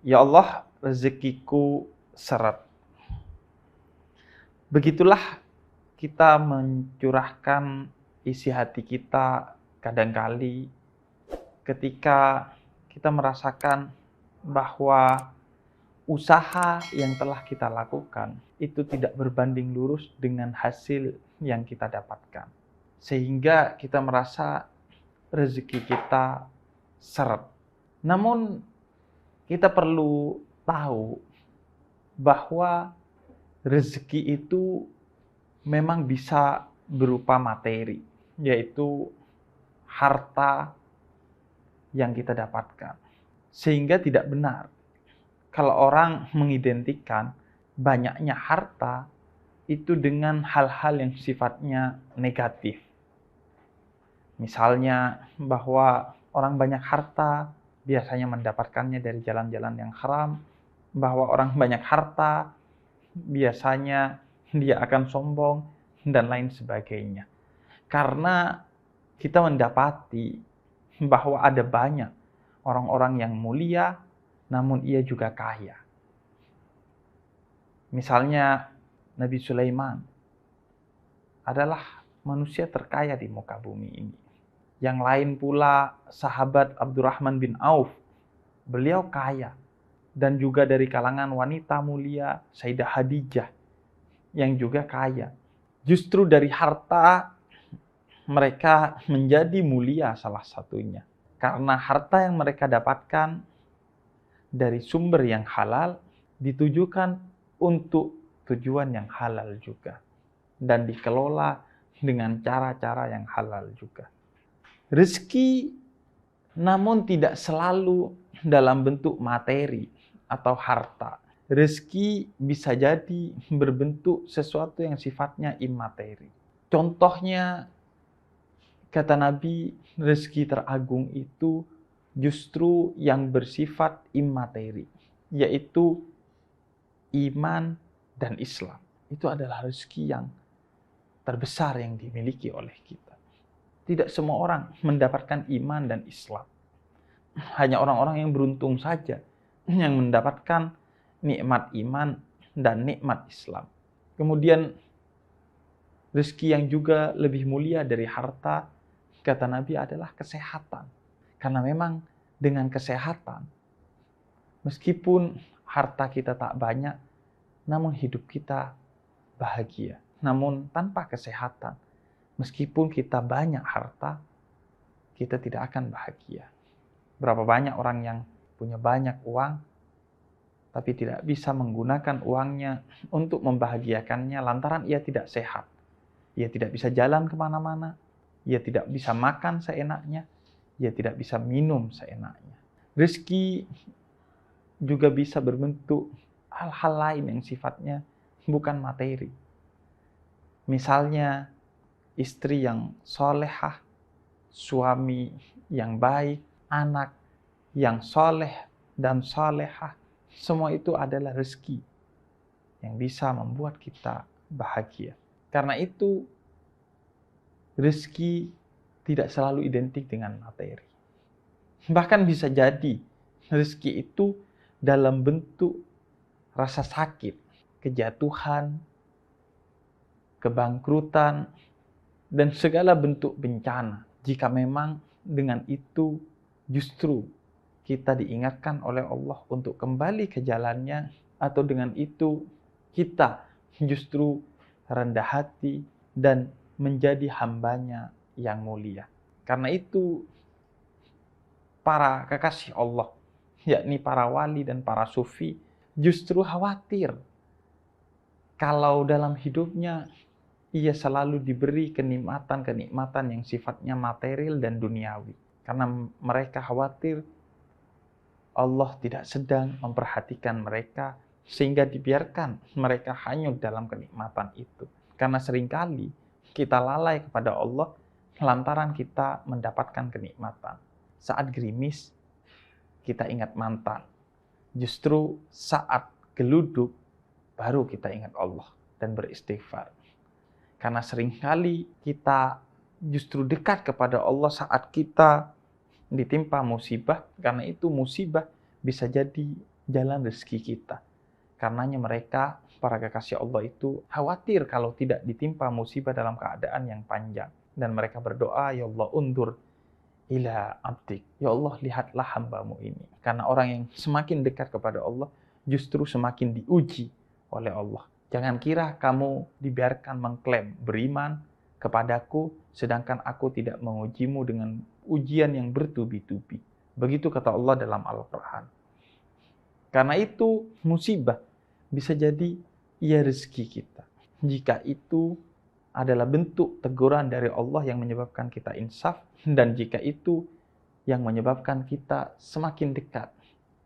Ya Allah, rezekiku seret. Begitulah kita mencurahkan isi hati kita kadangkali ketika kita merasakan bahwa usaha yang telah kita lakukan itu tidak berbanding lurus dengan hasil yang kita dapatkan. Sehingga kita merasa rezeki kita seret. Namun kita perlu tahu bahwa rezeki itu memang bisa berupa materi, yaitu harta yang kita dapatkan. Sehingga tidak benar kalau orang mengidentikan banyaknya harta itu dengan hal-hal yang sifatnya negatif. Misalnya bahwa orang banyak harta biasanya mendapatkannya dari jalan-jalan yang haram, bahwa orang banyak harta biasanya dia akan sombong dan lain sebagainya. Karena kita mendapati bahwa ada banyak orang-orang yang mulia namun ia juga kaya. Misalnya Nabi Sulaiman adalah manusia terkaya di muka bumi ini. Yang lain pula sahabat Abdurrahman bin Auf, beliau kaya. Dan juga dari kalangan wanita mulia Sayyidah Khadijah yang juga kaya. Justru dari harta mereka menjadi mulia salah satunya. Karena harta yang mereka dapatkan dari sumber yang halal ditujukan untuk tujuan yang halal juga. Dan dikelola dengan cara-cara yang halal juga. Rezeki namun tidak selalu dalam bentuk materi atau harta. Rezeki bisa jadi berbentuk sesuatu yang sifatnya imateri. Contohnya, kata Nabi, rezeki teragung itu justru yang bersifat imateri, yaitu iman dan Islam. Itu adalah rezeki yang terbesar yang dimiliki oleh kita. Tidak semua orang mendapatkan iman dan Islam. Hanya orang-orang yang beruntung saja yang mendapatkan nikmat iman dan nikmat Islam. Kemudian rezeki yang juga lebih mulia dari harta, kata Nabi, adalah kesehatan. Karena memang dengan kesehatan, meskipun harta kita tak banyak, namun hidup kita bahagia. Namun tanpa kesehatan, meskipun kita banyak harta, kita tidak akan bahagia. Berapa banyak orang yang punya banyak uang, tapi tidak bisa menggunakan uangnya untuk membahagiakannya lantaran ia tidak sehat. Ia tidak bisa jalan kemana-mana, ia tidak bisa makan seenaknya, ia tidak bisa minum seenaknya. Rezeki juga bisa berbentuk hal-hal lain yang sifatnya bukan materi. Misalnya istri yang solehah, suami yang baik, anak yang soleh dan solehah, semua itu adalah rezeki yang bisa membuat kita bahagia. Karena itu, rezeki tidak selalu identik dengan materi. Bahkan bisa jadi rezeki itu dalam bentuk rasa sakit, kejatuhan, kebangkrutan, dan segala bentuk bencana. Jika memang dengan itu justru kita diingatkan oleh Allah untuk kembali ke jalannya, atau dengan itu kita justru rendah hati dan menjadi hambanya yang mulia. Karena itu para kekasih Allah, yakni para wali dan para sufi, justru khawatir kalau dalam hidupnya ia selalu diberi kenikmatan-kenikmatan yang sifatnya material dan duniawi. Karena mereka khawatir Allah tidak sedang memperhatikan mereka sehingga dibiarkan mereka hanyut dalam kenikmatan itu. Karena seringkali kita lalai kepada Allah lantaran kita mendapatkan kenikmatan. Saat gerimis, kita ingat mantan. Justru saat geluduk, baru kita ingat Allah dan beristighfar. Karena seringkali kita justru dekat kepada Allah saat kita ditimpa musibah. Karena itu musibah bisa jadi jalan rezeki kita. Karenanya mereka, para kekasih Allah itu khawatir kalau tidak ditimpa musibah dalam keadaan yang panjang. Dan mereka berdoa, ya Allah undur ila abdik. Ya Allah, lihatlah hambamu ini. Karena orang yang semakin dekat kepada Allah, justru semakin diuji oleh Allah. Jangan kira kamu dibiarkan mengklaim beriman kepadaku, sedangkan aku tidak mengujimu dengan ujian yang bertubi-tubi. Begitu kata Allah dalam Al-Quran. Karena itu musibah bisa jadi ia rezeki kita. Jika itu adalah bentuk teguran dari Allah yang menyebabkan kita insaf, dan jika itu yang menyebabkan kita semakin dekat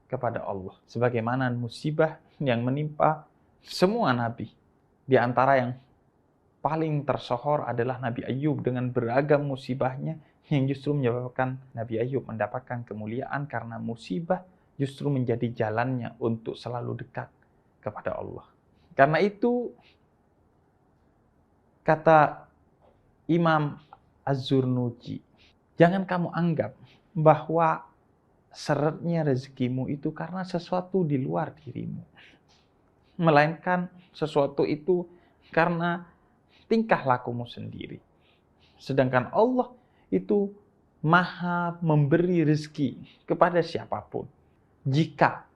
kepada Allah. Sebagaimana musibah yang menimpa semua nabi. Di antara yang paling tersohor adalah Nabi Ayub dengan beragam musibahnya yang justru menyebabkan Nabi Ayub mendapatkan kemuliaan karena musibah justru menjadi jalannya untuk selalu dekat kepada Allah. Karena itu kata Imam Az-Zurnuji, jangan kamu anggap bahwa seretnya rezekimu itu karena sesuatu di luar dirimu. Melainkan sesuatu itu karena tingkah lakumu sendiri. Sedangkan Allah itu maha memberi rezeki kepada siapapun. Jika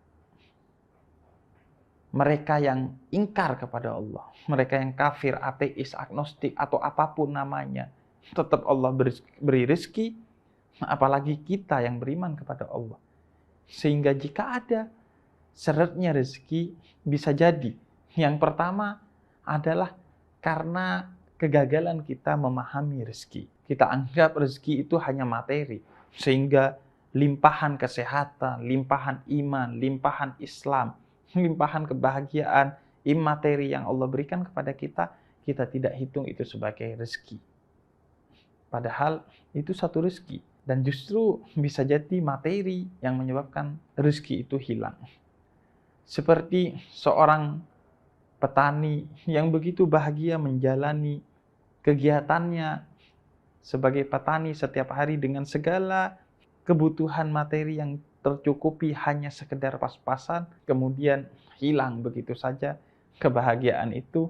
mereka yang ingkar kepada Allah, mereka yang kafir, ateis, agnostik, atau apapun namanya, tetap Allah beri rezeki, apalagi kita yang beriman kepada Allah. Sehingga jika ada seretnya rezeki, bisa jadi yang pertama adalah karena kegagalan kita memahami rezeki. Kita anggap rezeki itu hanya materi, sehingga limpahan kesehatan, limpahan iman, limpahan Islam, limpahan kebahagiaan, imateri yang Allah berikan kepada kita, kita tidak hitung itu sebagai rezeki. Padahal itu satu rezeki. Dan justru bisa jadi materi yang menyebabkan rezeki itu hilang. Seperti seorang petani yang begitu bahagia menjalani kegiatannya sebagai petani setiap hari dengan segala kebutuhan materi yang tercukupi hanya sekedar pas-pasan, kemudian hilang begitu saja kebahagiaan itu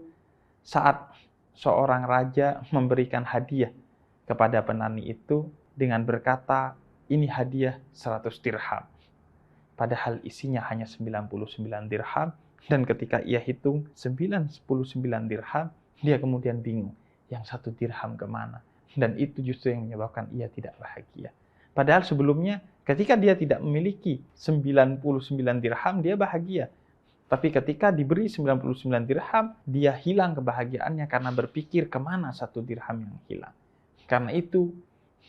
saat seorang raja memberikan hadiah kepada petani itu dengan berkata, ini hadiah 100 dirham. Padahal isinya hanya 99 dirham, dan ketika ia hitung 99 dirham, dia kemudian bingung, yang 1 dirham kemana? Dan itu justru yang menyebabkan ia tidak bahagia. Padahal sebelumnya ketika dia tidak memiliki 99 dirham, dia bahagia. Tapi ketika diberi 99 dirham, dia hilang kebahagiaannya karena berpikir kemana 1 dirham yang hilang. Karena itu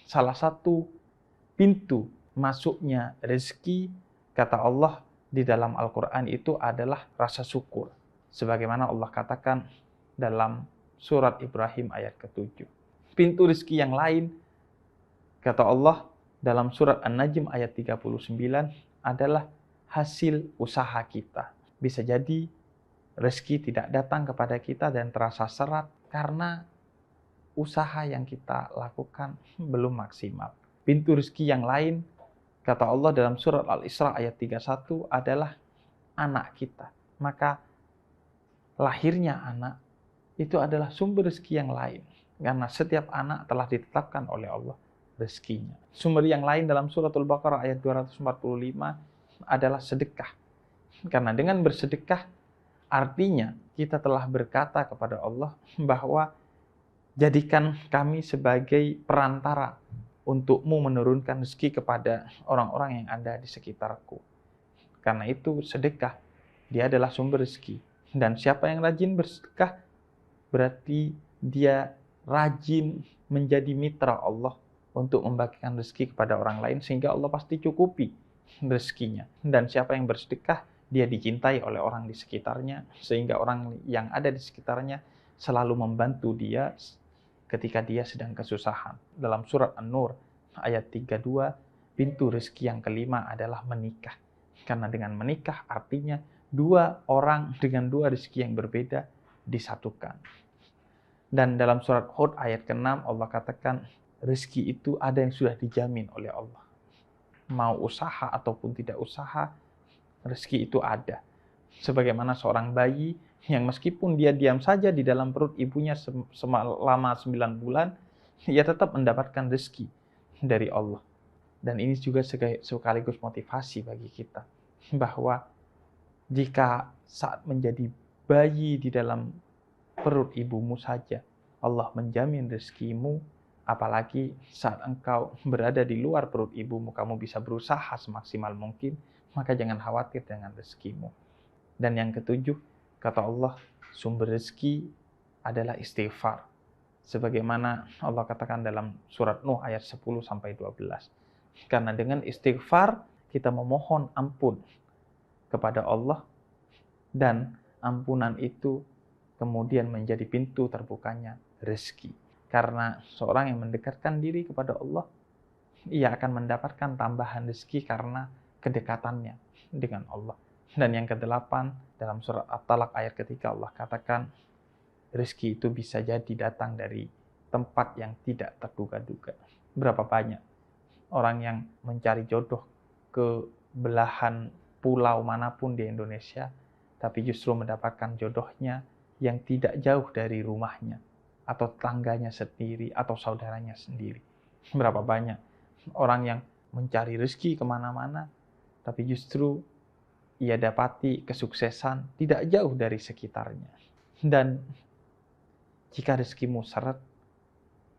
salah satu pintu masuknya rezeki, kata Allah di dalam Al-Quran itu adalah rasa syukur. Sebagaimana Allah katakan dalam surat Ibrahim ayat ke-7. Pintu rezeki yang lain, kata Allah dalam surat An-Najm ayat 39, adalah hasil usaha kita. Bisa jadi rezeki tidak datang kepada kita dan terasa serat karena usaha yang kita lakukan belum maksimal. Pintu rezeki yang lain, kata Allah dalam surat Al-Isra ayat 31, adalah anak kita. Maka lahirnya anak itu adalah sumber rezeki yang lain. Karena setiap anak telah ditetapkan oleh Allah rezekinya. Sumber yang lain dalam surat Al-Baqarah ayat 245 adalah sedekah. Karena dengan bersedekah, artinya kita telah berkata kepada Allah bahwa jadikan kami sebagai perantara untukmu menurunkan rezeki kepada orang-orang yang ada di sekitarku. Karena itu sedekah, dia adalah sumber rezeki. Dan siapa yang rajin bersedekah, berarti dia rajin menjadi mitra Allah untuk membagikan rezeki kepada orang lain, sehingga Allah pasti cukupi rezekinya. Dan siapa yang bersedekah, dia dicintai oleh orang di sekitarnya, sehingga orang yang ada di sekitarnya selalu membantu dia ketika dia sedang kesusahan. Dalam surat An-Nur ayat 32, pintu rezeki yang kelima adalah menikah. Karena dengan menikah artinya dua orang dengan dua rezeki yang berbeda disatukan. Dan dalam surat Hud ayat ke-6 Allah katakan rezeki itu ada yang sudah dijamin oleh Allah. Mau usaha ataupun tidak usaha, rezeki itu ada. Sebagaimana seorang bayi yang meskipun dia diam saja di dalam perut ibunya selama 9 bulan, ia tetap mendapatkan rezeki dari Allah. Dan ini juga sekaligus motivasi bagi kita, bahwa jika saat menjadi bayi di dalam perut ibumu saja Allah menjamin rezekimu, apalagi saat engkau berada di luar perut ibumu, kamu bisa berusaha semaksimal mungkin, maka jangan khawatir dengan rezekimu. Dan yang ketujuh, kata Allah, sumber rezeki adalah istighfar. Sebagaimana Allah katakan dalam surat Nuh ayat 10-12. Karena dengan istighfar kita memohon ampun kepada Allah, dan ampunan itu kemudian menjadi pintu terbukanya rezeki. Karena seorang yang mendekatkan diri kepada Allah, ia akan mendapatkan tambahan rezeki karena kedekatannya dengan Allah. Dan yang kedelapan, dalam surat At-Talaq ayat ketiga Allah katakan, rezeki itu bisa jadi datang dari tempat yang tidak terduga-duga. Berapa banyak orang yang mencari jodoh ke belahan pulau manapun di Indonesia, tapi justru mendapatkan jodohnya yang tidak jauh dari rumahnya, atau tetangganya sendiri, atau saudaranya sendiri. Berapa banyak orang yang mencari rezeki kemana-mana, tapi justru ia dapati kesuksesan tidak jauh dari sekitarnya. Dan jika rezekimu seret,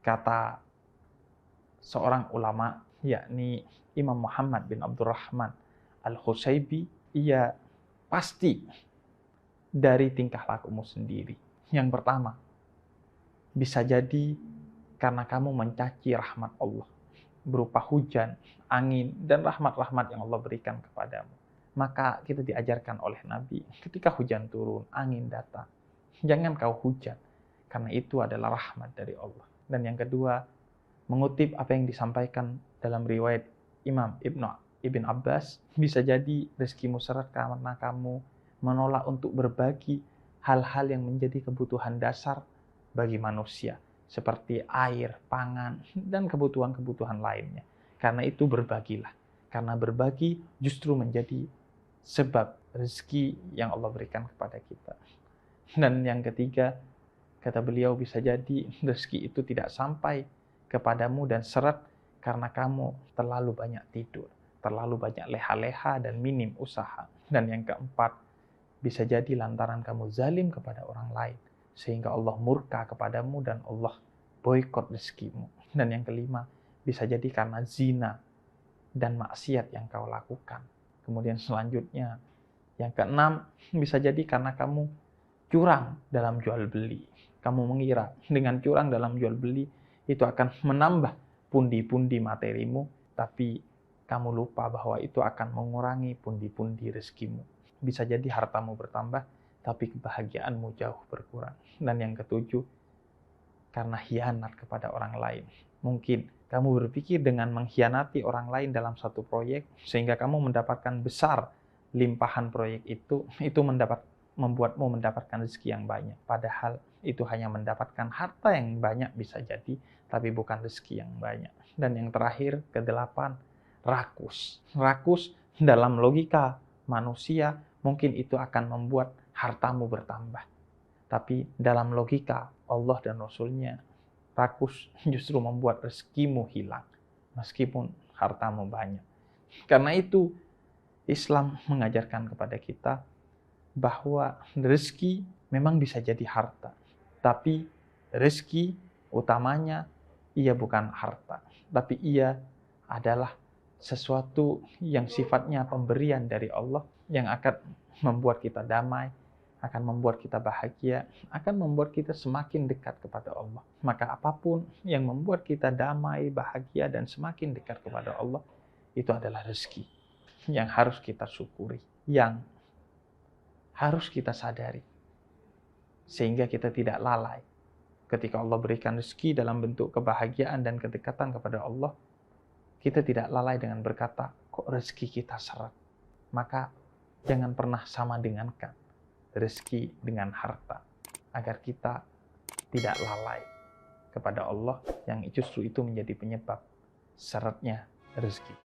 kata seorang ulama, yakni Imam Muhammad bin Abdurrahman Al-Husaybi, ia pasti dari tingkah lakumu sendiri. Yang pertama, bisa jadi karena kamu mencaci rahmat Allah, berupa hujan, angin, dan rahmat-rahmat yang Allah berikan kepadamu. Maka kita diajarkan oleh Nabi, ketika hujan turun, angin datang, jangan kau hujan, karena itu adalah rahmat dari Allah. Dan yang kedua, mengutip apa yang disampaikan dalam riwayat Imam Ibn Abbas, bisa jadi rezekimu seret karena kamu menolak untuk berbagi hal-hal yang menjadi kebutuhan dasar bagi manusia, seperti air, pangan, dan kebutuhan-kebutuhan lainnya. Karena itu berbagilah. Karena berbagi justru menjadi sebab rezeki yang Allah berikan kepada kita. Dan yang ketiga, kata beliau, bisa jadi rezeki itu tidak sampai kepadamu dan seret karena kamu terlalu banyak tidur, terlalu banyak leha-leha dan minim usaha. Dan yang keempat, bisa jadi lantaran kamu zalim kepada orang lain, sehingga Allah murka kepadamu dan Allah boikot rezekimu. Dan yang kelima, bisa jadi karena zina dan maksiat yang kau lakukan. Kemudian selanjutnya, yang keenam, bisa jadi karena kamu curang dalam jual beli. Kamu mengira dengan curang dalam jual beli itu akan menambah pundi-pundi materimu, tapi kamu lupa bahwa itu akan mengurangi pundi-pundi rezekimu. Bisa jadi hartamu bertambah, tapi kebahagiaanmu jauh berkurang. Dan yang ketujuh, karena hianat kepada orang lain. Mungkin kamu berpikir dengan mengkhianati orang lain dalam satu proyek, sehingga kamu mendapatkan besar limpahan proyek itu membuatmu mendapatkan rezeki yang banyak. Padahal itu hanya mendapatkan harta yang banyak bisa jadi, tapi bukan rezeki yang banyak. Dan yang terakhir, kedelapan, rakus. Rakus dalam logika manusia, mungkin itu akan membuat hartamu bertambah. Tapi dalam logika Allah dan Rasul-Nya, rakus justru membuat rezekimu hilang, meskipun hartamu banyak. Karena itu, Islam mengajarkan kepada kita bahwa rezeki memang bisa jadi harta. Tapi rezeki utamanya, ia bukan harta. Tapi ia adalah sesuatu yang sifatnya pemberian dari Allah, yang akan membuat kita damai, akan membuat kita bahagia, akan membuat kita semakin dekat kepada Allah. Maka apapun yang membuat kita damai, bahagia, dan semakin dekat kepada Allah, itu adalah rezeki yang harus kita syukuri, yang harus kita sadari, sehingga kita tidak lalai. Ketika Allah berikan rezeki dalam bentuk kebahagiaan dan kedekatan kepada Allah, kita tidak lalai dengan berkata, kok rezeki kita seret? Maka jangan pernah sama dengankan rezeki dengan harta, agar kita tidak lalai kepada Allah, yang justru itu menjadi penyebab seretnya rezeki.